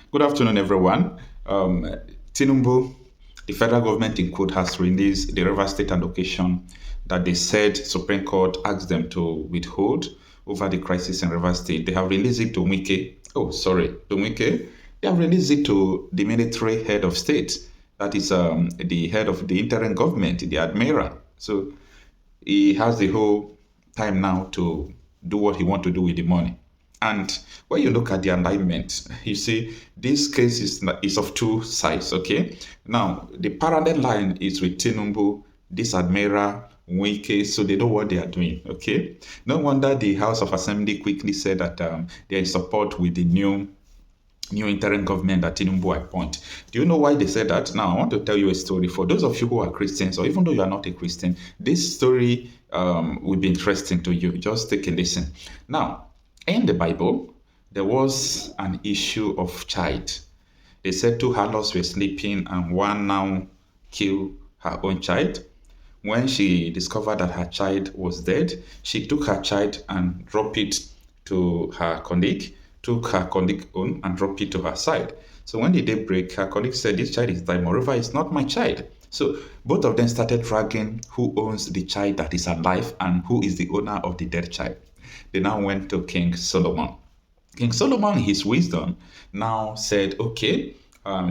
Good afternoon, everyone. Tinubu, the federal government in quote, has released the Rivers State allocation that they said Supreme Court asked them to withhold over the crisis in Rivers State. They have released it to Wike. Oh, sorry, to Wike. They have released it to the military head of state. That is the head of the interim government, the Admiral. So he has the whole time now to do what he wants to do with the money. And when you look at the alignment, you see this case is of two sides, okay? Now, the parallel line is with Tinubu, this Admiral, Wike, so they know what they are doing, okay? No wonder the House of Assembly quickly said that they are in support with the new interim government that Tinubu appoint. Do you know why they said that? Now, I want to tell you a story. For those of you who are Christians, or even though you are not a Christian, this story will be interesting to you. Just take a listen. Now, in the Bible, there was an issue of child. They said two harlots were sleeping and one now killed her own child. When she discovered that her child was dead, she took her child and dropped it to her colleague, took her colleague on and dropped it to her side. So when the day break, her colleague said, "This child is died. Moreover, it's not my child." So both of them started dragging who owns the child that is alive and who is the owner of the dead child. They now went to King Solomon. King Solomon, in his wisdom, now said, okay,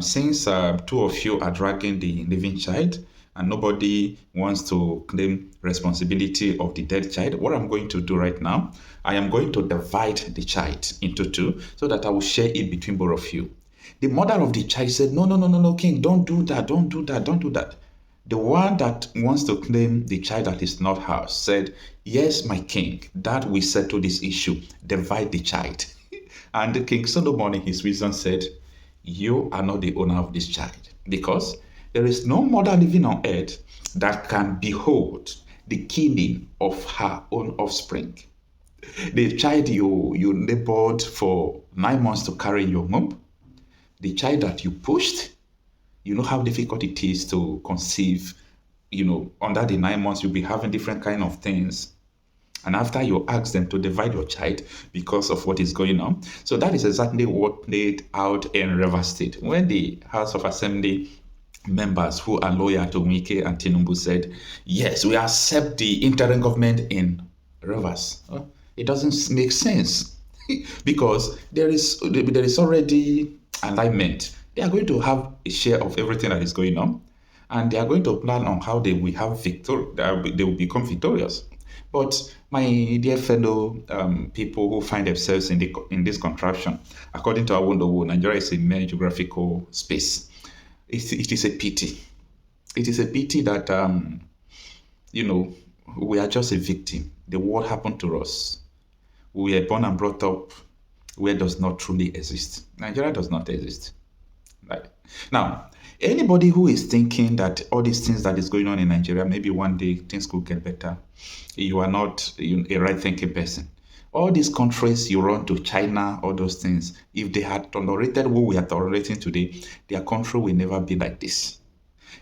since two of you are dragging the living child and nobody wants to claim responsibility of the dead child, what I'm going to do right now, I am going to divide the child into two so that I will share it between both of you. The mother of the child said, no, King, don't do that, don't do that, don't do that. The one that wants to claim the child that is not hers said, "Yes, my king, that will settle this issue. Divide the child." And the King Solomon, in his wisdom, said, "You are not the owner of this child because there is no mother living on earth that can behold the killing of her own offspring. The child you labored for 9 months to carry in your womb, the child that you pushed, you know how difficult it is to conceive. Under the 9 months, you'll be having different kind of things. And after you ask them to divide your child because of what is going on. So that is exactly what played out in Rivers State. When the House of Assembly members who are loyal to Wike and Tinubu said, yes, we accept the interim government in Rivers. It doesn't make sense because there is already alignment. They are going to have a share of everything that is going on, and they are going to plan on how they will have they will become victorious. But my dear fellow people who find themselves in this contraption, according to Awolowo, Nigeria is a mere geographical space. It is a pity. It is a pity that we are just a victim. The world happened to us. We were born and brought up where it does not truly exist. Nigeria does not exist. Right. Now, anybody who is thinking that all these things that is going on in Nigeria, maybe one day things could get better, you are not a right-thinking person. All these countries you run to, China, all those things, if they had tolerated what we are tolerating today, their country will never be like this.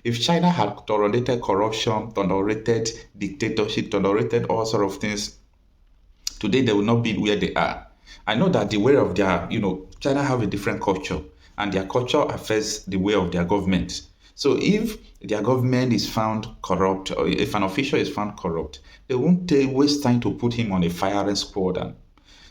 If China had tolerated corruption, tolerated dictatorship, tolerated all sort of things, today they will not be where they are. I know that the way of their, China have a different culture, and their culture affects the way of their government. So if their government is found corrupt, or if an official is found corrupt, they won't waste time to put him on a firing squad and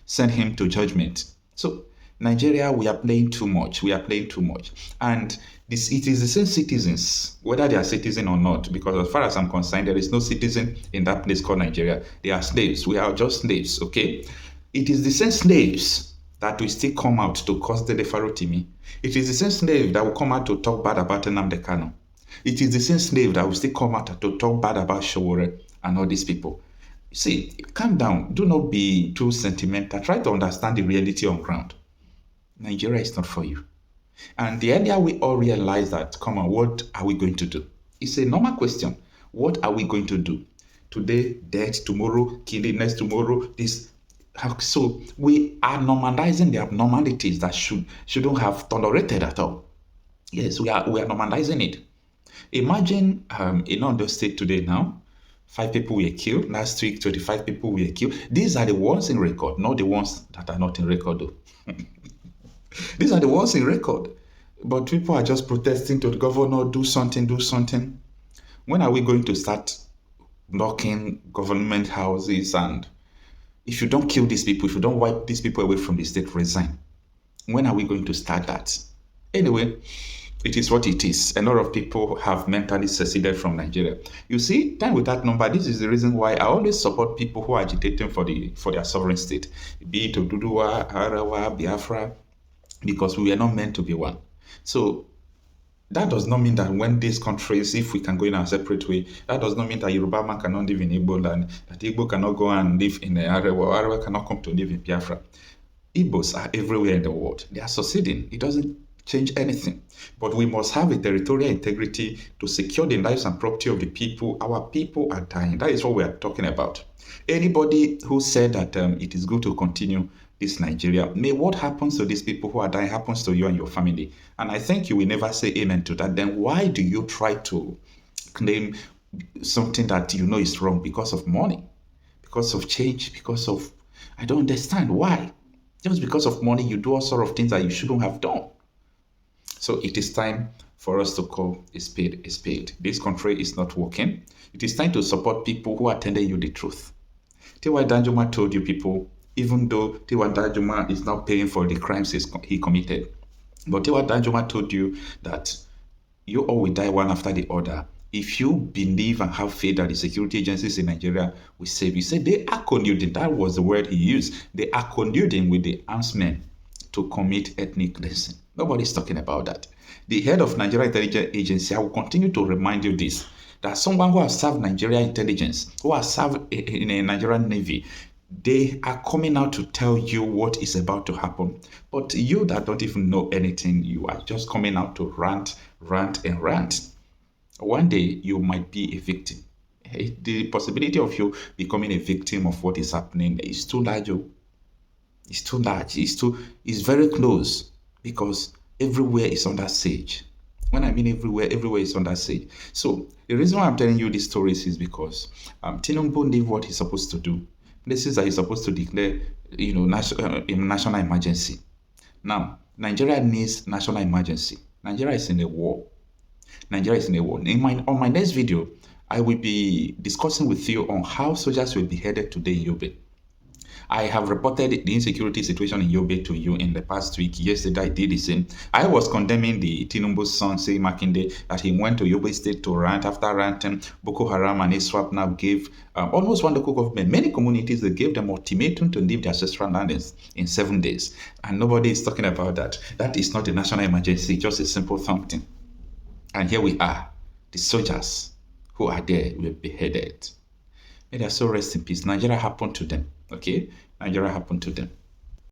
send him to judgment. So Nigeria, we are playing too much. We are playing too much. And it is the same citizens, whether they are citizen or not, because as far as I'm concerned, there is no citizen in that place called Nigeria. They are slaves. We are just slaves, okay? It is the same slaves that will still come out to cause the Farotimi. It is the same slave that will come out to talk bad about Nnamdi Kanu. It is the same slave that will still come out to talk bad about Sowore and all these people. See, calm down. Do not be too sentimental. Try to understand the reality on ground. Nigeria is not for you. And the earlier we all realize that, come on, what are we going to do? It's a normal question. What are we going to do? Today, death, tomorrow, killing, next tomorrow, this. So we are normalizing the abnormalities that shouldn't have tolerated at all. Yes, we are normalizing it. Imagine in Ondo State today now, 5 people were killed. Last week, 25 people were killed. These are the ones in record, not the ones that are not in record though. These are the ones in record. But people are just protesting to the governor, do something, do something. When are we going to start knocking government houses? And if you don't kill these people, if you don't wipe these people away from the state, resign. When are we going to start that? Anyway, it is what it is. A lot of people have mentally seceded from Nigeria. You see, time with that number, this is the reason why I always support people who are agitating for their sovereign state, be it Oduduwa, Arawa, Biafra, because we are not meant to be one. So that does not mean that when these countries, if we can go in a separate way, that does not mean that Yoruba man cannot live in Igbo land, that Igbo cannot go and live in Arawa, or Arawa cannot come to live in Biafra. Igbos are everywhere in the world. They are succeeding. It doesn't change anything. But we must have a territorial integrity to secure the lives and property of the people. Our people are dying. That is what we are talking about. Anybody who said that it is good to continue this Nigeria, may what happens to these people who are dying happens to you and your family. And I think you will never say amen to that. Then why do you try to claim something that you know is wrong because of money, because of change, because of, I don't understand why. Just because of money, you do all sorts of things that you shouldn't have done. So it is time for us to call a spade a spade. This country is not working. It is time to support people who are telling you the truth. T.Y. Danjuma told you people, even though T.Y. Danjuma is now paying for the crimes he committed, but T.Y. Danjuma told you that you all will die one after the other. If you believe and have faith that the security agencies in Nigeria will save you, say they are colluding. That was the word he used. They are colluding with the armed men to commit ethnic cleansing. Nobody's talking about that. The head of Nigeria Intelligence Agency, I will continue to remind you this, that someone who has served Nigeria intelligence, who has served in a Nigerian Navy, they are coming out to tell you what is about to happen. But you that don't even know anything, you are just coming out to rant, and rant. One day you might be a victim. The possibility of you becoming a victim of what is happening is too large. It's too large. It's very close, because everywhere is under siege. When I mean everywhere is under siege. So the reason why I'm telling you these stories is because Tinubu did what he's supposed to do. This is that he's supposed to declare, national emergency. Now, Nigeria needs national emergency. Nigeria is in a war. On my next video, I will be discussing with you on how soldiers were beheaded today in Yobe. I have reported the insecurity situation in Yobe to you in the past week. Yesterday, I did the same. I was condemning the Tinubu's son, Say Makinde, that he went to Yobe State to rant. After ranting, Boko Haram and ISWAP now gave almost one local government, many communities, they gave them ultimatum to leave their ancestral lands in 7 days. And nobody is talking about that. That is not a national emergency, just a simple something. And here we are. The soldiers who are there were beheaded. May their soul rest in peace. Nigeria happened to them. Okay? Nigeria happened to them.